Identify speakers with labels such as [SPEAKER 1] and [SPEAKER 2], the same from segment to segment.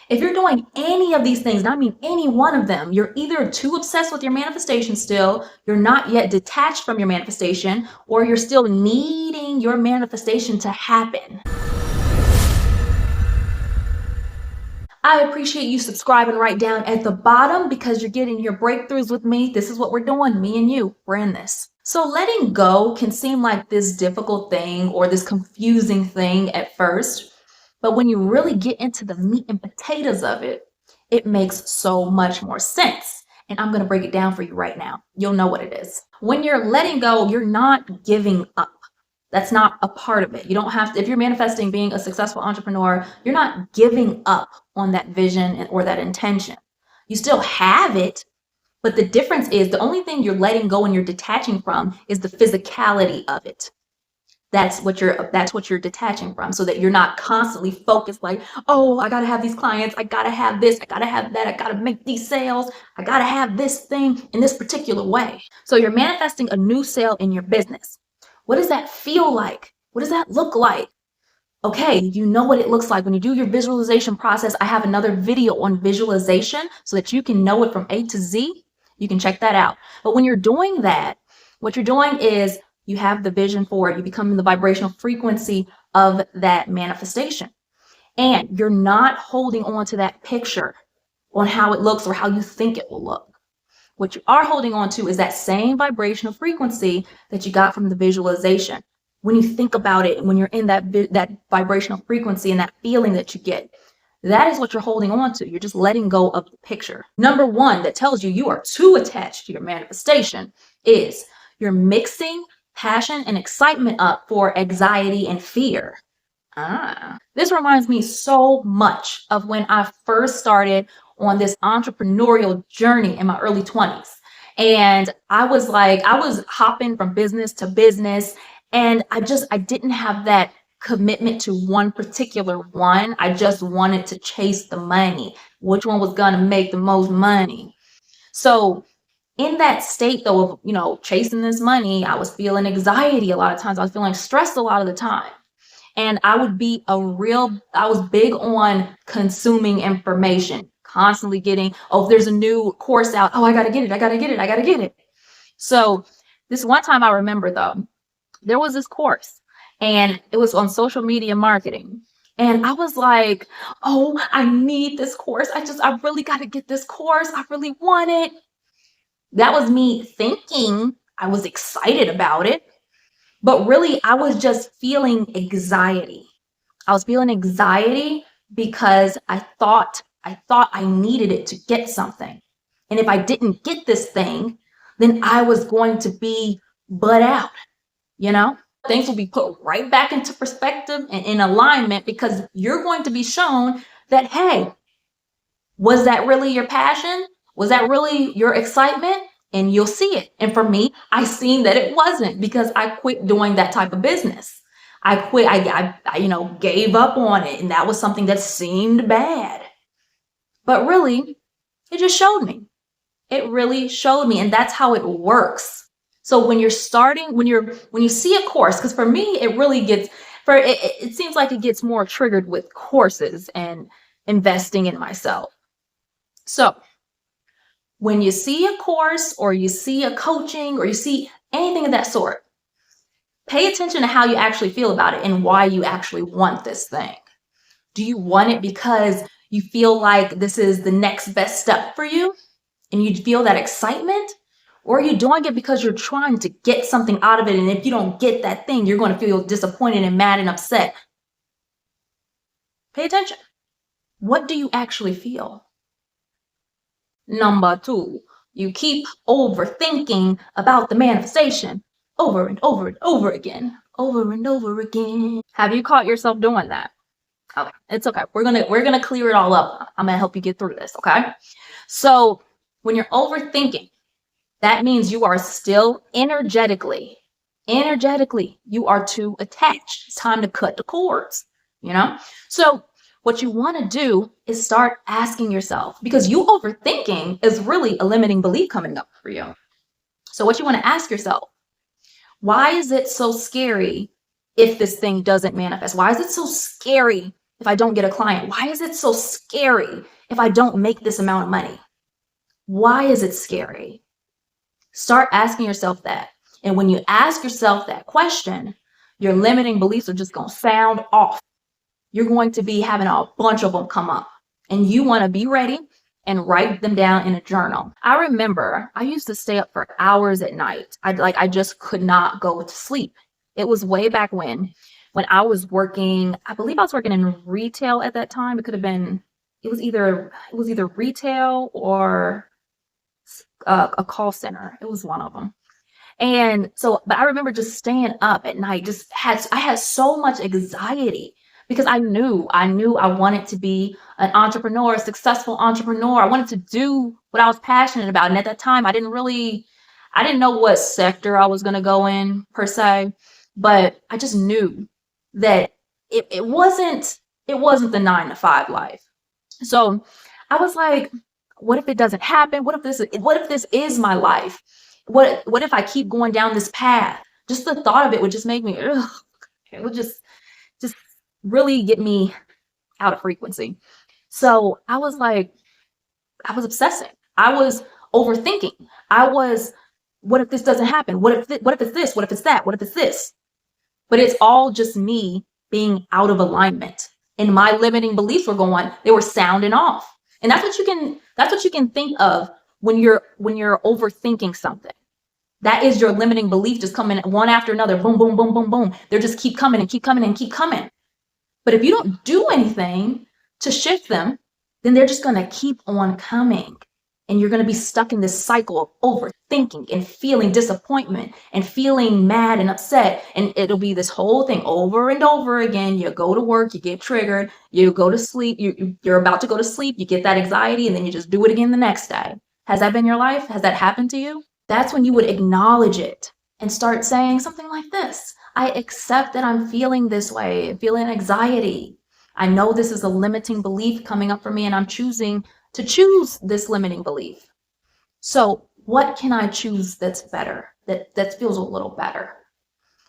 [SPEAKER 1] If you're doing any of these things, and I mean any one of them, you're either too obsessed with your manifestation still, you're not yet detached from your manifestation, or you're still needing your manifestation to happen. I appreciate you subscribing right down at the bottom because you're getting your breakthroughs with me. This is what we're doing, me and you, we're in this. So letting go can seem like this difficult thing or this confusing thing at first, but when you really get into the meat and potatoes of it, it makes so much more sense. And I'm going to break it down for you right now. You'll know what it is. When you're letting go, you're not giving up. That's not a part of it. You don't have to, if you're manifesting being a successful entrepreneur, you're not giving up on that vision or that intention. You still have it, but the difference is the only thing you're letting go and you're detaching from is the physicality of it. That's what you're detaching from, so that you're not constantly focused like, oh, I got to have these clients. I got to have this. I got to have that. I got to make these sales. I got to have this thing in this particular way. So you're manifesting a new sale in your business. What does that feel like? What does that look like? Okay, you know what it looks like. When you do your visualization process, I have another video on visualization so that you can know it from A to Z. You can check that out. But when you're doing that, what you're doing is you have the vision for it. You become in the vibrational frequency of that manifestation. And you're not holding on to that picture on how it looks or how you think it will look. What you are holding on to is that same vibrational frequency that you got from the visualization. When you think about it, when you're in that vibrational frequency and that feeling that you get, that is what you're holding on to. You're just letting go of the picture. Number one that tells you you are too attached to your manifestation is you're mixing passion and excitement up for anxiety and fear. This reminds me so much of when I first started on this entrepreneurial journey in my early 20s. And I was hopping from business to business, and I didn't have that commitment to one particular one. I just wanted to chase the money. Which one was going to make the most money? So in that state though of, chasing this money, I was feeling anxiety a lot of times. I was feeling stressed a lot of the time. And I was big on consuming information, constantly getting, oh, if there's a new course out, oh, I got to get it. So this one time I remember though, there was this course and it was on social media marketing. And I was like, oh, I need this course. I really got to get this course. I really want it. That was me thinking I was excited about it. But really, I was just feeling anxiety. I was feeling anxiety because I thought I needed it to get something. And if I didn't get this thing, then I was going to be butt out, Things will be put right back into perspective and in alignment because you're going to be shown that, hey, was that really your passion? Was that really your excitement? And you'll see it. And for me, I seen that it wasn't because I quit doing that type of business. I quit. I gave up on it. And that was something that seemed bad. But really, it just showed me. It really showed me. And that's how it works. So when you're starting, when you see a course, because for me, it really it seems like it gets more triggered with courses and investing in myself. So when you see a course or you see a coaching or you see anything of that sort, pay attention to how you actually feel about it and why you actually want this thing. Do you want it because you feel like this is the next best step for you and you feel that excitement? Or are you doing it because you're trying to get something out of it? And if you don't get that thing, you're going to feel disappointed and mad and upset. Pay attention. What do you actually feel? Number two, you keep overthinking about the manifestation over and over and over again, over and over again. Have you caught yourself doing that? Okay, it's okay. We're gonna clear it all up. I'm gonna help you get through this, okay? So when you're overthinking, that means you are still energetically, you are too attached. It's time to cut the cords, So what you want to do is start asking yourself, because you overthinking is really a limiting belief coming up for you. So what you want to ask yourself, why is it so scary if this thing doesn't manifest? Why is it so scary if I don't get a client? Why is it so scary if I don't make this amount of money? Why is it scary? Start asking yourself that. And when you ask yourself that question, your limiting beliefs are just going to sound off. You're going to be having a bunch of them come up, and you want to be ready and write them down in a journal. I remember I used to stay up for hours at night. I just could not go to sleep. It was way back when I was working, I believe I was working in retail at that time. It was either retail or a call center. It was one of them. And so, but I remember just staying up at night, I had so much anxiety because I knew I wanted to be an entrepreneur, a successful entrepreneur. I wanted to do what I was passionate about. And at that time, I didn't know what sector I was going to go in per se, but I just knew that it wasn't the 9-to-5 life. So I was like, what if it doesn't happen? What if this is my life? What if I keep going down this path? Just the thought of it would just make me, it would just really get me out of frequency. So I was obsessing. I was overthinking. What if this doesn't happen? What if it's this? What if it's that? What if it's this? But it's all just me being out of alignment. And my limiting beliefs they were sounding off. And that's what you can think of when you're overthinking something. That is your limiting belief just coming one after another. Boom, boom, boom, boom, boom. They're just keep coming and keep coming and keep coming. But if you don't do anything to shift them, then they're just going to keep on coming. And you're going to be stuck in this cycle of overthinking and feeling disappointment and feeling mad and upset. And it'll be this whole thing over and over again. You go to work, you get triggered, you go to sleep, you're about to go to sleep, you get that anxiety, and then you just do it again the next day. Has that been your life? Has that happened to you? That's when you would acknowledge it and start saying something like this. I accept that I'm feeling this way, feeling anxiety. I know this is a limiting belief coming up for me, and I'm choosing to choose this limiting belief. So what can I choose that's better, that feels a little better?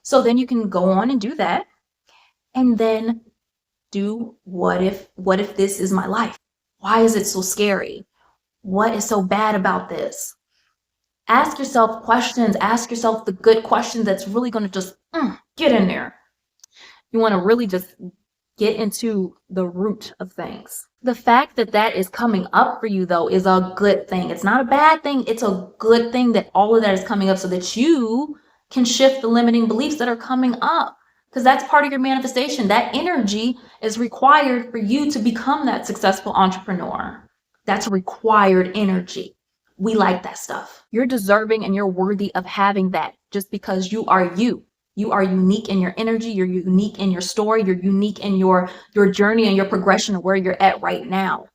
[SPEAKER 1] So then you can go on and do that, and then do what if this is my life? Why is it so scary? What is so bad about this? Ask yourself questions. Ask yourself the good questions that's really going to just get in there. You want to really just get into the root of things. The fact that is coming up for you, though, is a good thing. It's not a bad thing. It's a good thing that all of that is coming up so that you can shift the limiting beliefs that are coming up, because that's part of your manifestation. That energy is required for you to become that successful entrepreneur. That's required energy. We like that stuff. You're deserving and you're worthy of having that just because you are you. You are unique in your energy. You're unique in your story. You're unique in your journey and your progression of where you're at right now.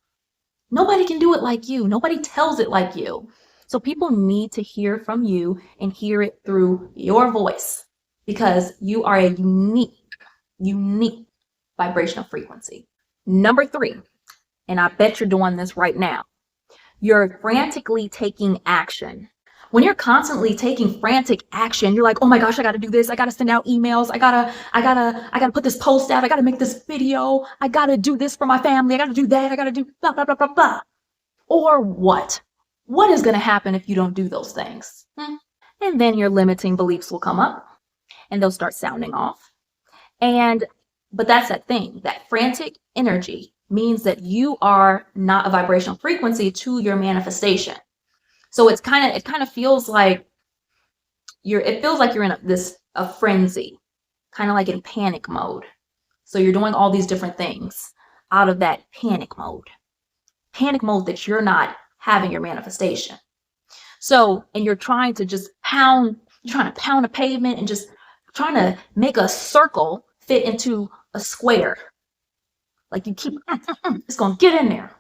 [SPEAKER 1] Nobody can do it like you. Nobody tells it like you. So people need to hear from you and hear it through your voice, because you are a unique vibrational frequency. Number 3, and I bet you're doing this right now. You're frantically taking action. When you're constantly taking frantic action, you're like, oh my gosh, I got to do this. I got to send out emails. I gotta put this post out. I got to make this video. I got to do this for my family. I got to do that. I got to do blah, blah, blah, blah, blah. Or what? What is going to happen if you don't do those things? And then your limiting beliefs will come up and they'll start sounding off. But that's that thing, that frantic energy means that you are not a vibrational frequency to your manifestation. So it kind of feels like you're in a frenzy, kind of like in panic mode. So you're doing all these different things out of that panic mode that you're not having your manifestation. So, and you're trying to pound a pavement and just trying to make a circle fit into a square. Like you keep, it's going to get in there.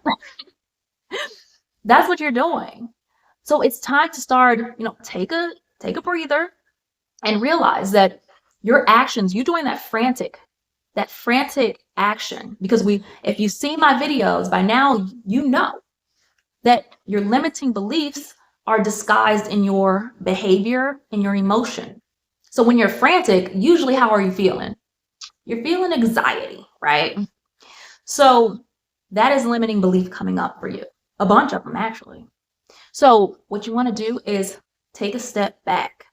[SPEAKER 1] That's what you're doing. So it's time to start, take a breather and realize that your actions, you doing that frantic action, because if you see my videos by now, you know that your limiting beliefs are disguised in your behavior and your emotion. So when you're frantic, usually how are you feeling? You're feeling anxiety, right? So that is limiting belief coming up for you. A bunch of them, actually. So what you want to do is take a step back.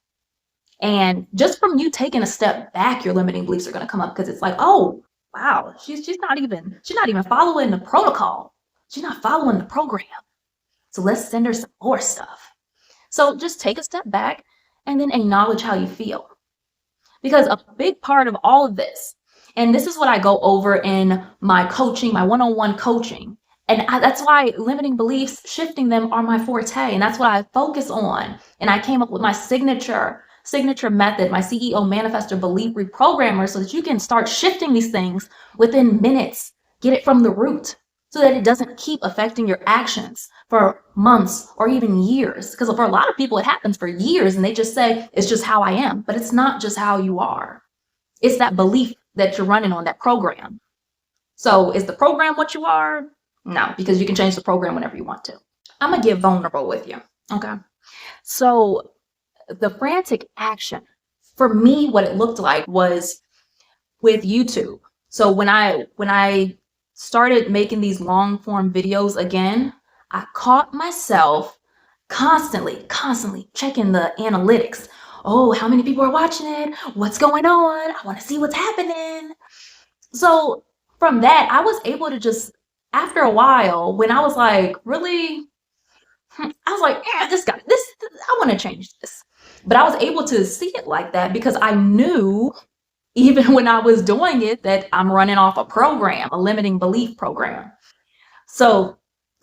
[SPEAKER 1] And just from you taking a step back, your limiting beliefs are going to come up because it's like, oh, wow, she's not even following the protocol. She's not following the program. So let's send her some more stuff. So just take a step back and then acknowledge how you feel. Because a big part of all of this, and this is what I go over in my coaching, my one-on-one coaching, and that's why limiting beliefs, shifting them are my forte, and that's what I focus on. And I came up with my signature method, my CEO Manifestor Belief Reprogrammer, so that you can start shifting these things within minutes, get it from the root, so that it doesn't keep affecting your actions for months or even years. Because for a lot of people, it happens for years and they just say, it's just how I am. But it's not just how you are. It's that belief that you're running on, that program. So is the program what you are? No, because you can change the program whenever you want to. I'm going to get vulnerable with you. Okay. So the frantic action, for me, what it looked like was with YouTube. So when I started making these long form videos again, I caught myself constantly checking the analytics. Oh, how many people are watching it? What's going on? I want to see what's happening. So from that, I was able to just, after a while, when I was like, really, I was like, yeah, this, I want to change this. But I was able to see it like that because I knew, even when I was doing it, that I'm running off a program, a limiting belief program. So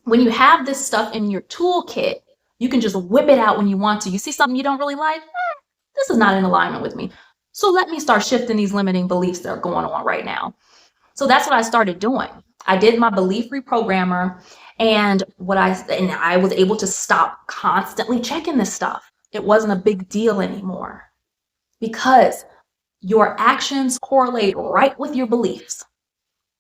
[SPEAKER 1] when you have this stuff in your toolkit, you can just whip it out when you want to. You see something you don't really like, this is not in alignment with me. So let me start shifting these limiting beliefs that are going on right now. So that's what I started doing. I did my belief reprogrammer, and I was able to stop constantly checking this stuff. It wasn't a big deal anymore because your actions correlate right with your beliefs.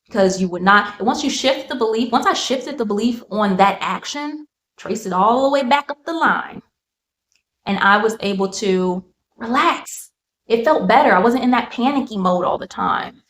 [SPEAKER 1] Because you would not, once you shift the belief, once I shifted the belief on that action, trace it all the way back up the line, and I was able to relax. It felt better. I wasn't in that panicky mode all the time.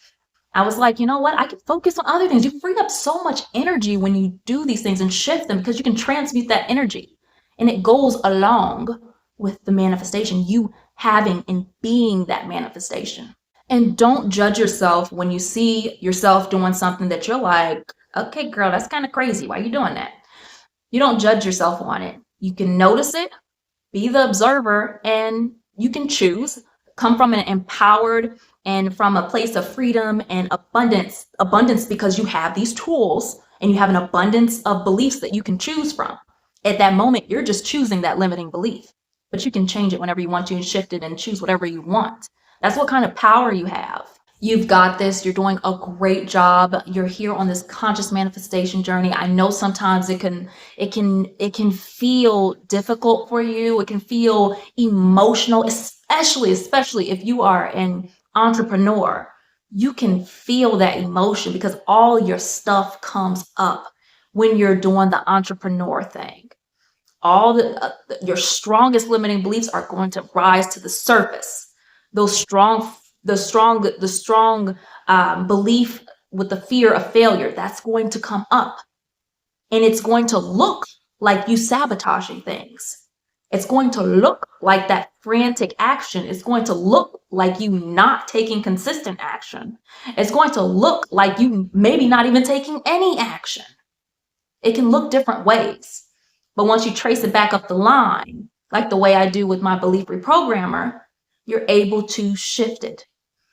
[SPEAKER 1] I was like, you know what? I can focus on other things. You free up so much energy when you do these things and shift them because you can transmute that energy. And it goes along with the manifestation, you having and being that manifestation. And don't judge yourself when you see yourself doing something that you're like, okay, girl, that's kind of crazy. Why are you doing that? You don't judge yourself on it. You can notice it, be the observer, and you can choose. Come from an empowered and from a place of freedom and abundance because you have these tools and you have an abundance of beliefs that you can choose from. At that moment, you're just choosing that limiting belief, but you can change it whenever you want to and shift it and choose whatever you want. That's what kind of power you have. You've got this. You're doing a great job. You're here on this conscious manifestation journey. I know sometimes it can feel difficult for you. It can feel emotional, especially if you are an entrepreneur. You can feel that emotion because all your stuff comes up when you're doing the entrepreneur thing. All your strongest limiting beliefs are going to rise to the surface. The strong belief with the fear of failure, that's going to come up, and it's going to look like you sabotaging things. It's going to look like that frantic action. It's going to look like you not taking consistent action. It's going to look like you maybe not even taking any action. It can look different ways, but once you trace it back up the line, like the way I do with my belief reprogrammer, you're able to shift it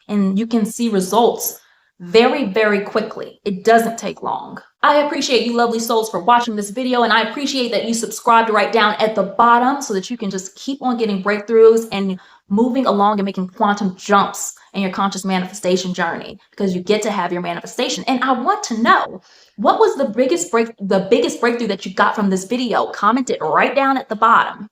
[SPEAKER 1] and you can see results very, very quickly. It doesn't take long. I appreciate you lovely souls for watching this video, and I appreciate that you subscribed right down at the bottom so that you can just keep on getting breakthroughs and moving along and making quantum jumps in your conscious manifestation journey, because you get to have your manifestation. And I want to know, what was the biggest breakthrough that you got from this video? Comment it right down at the bottom.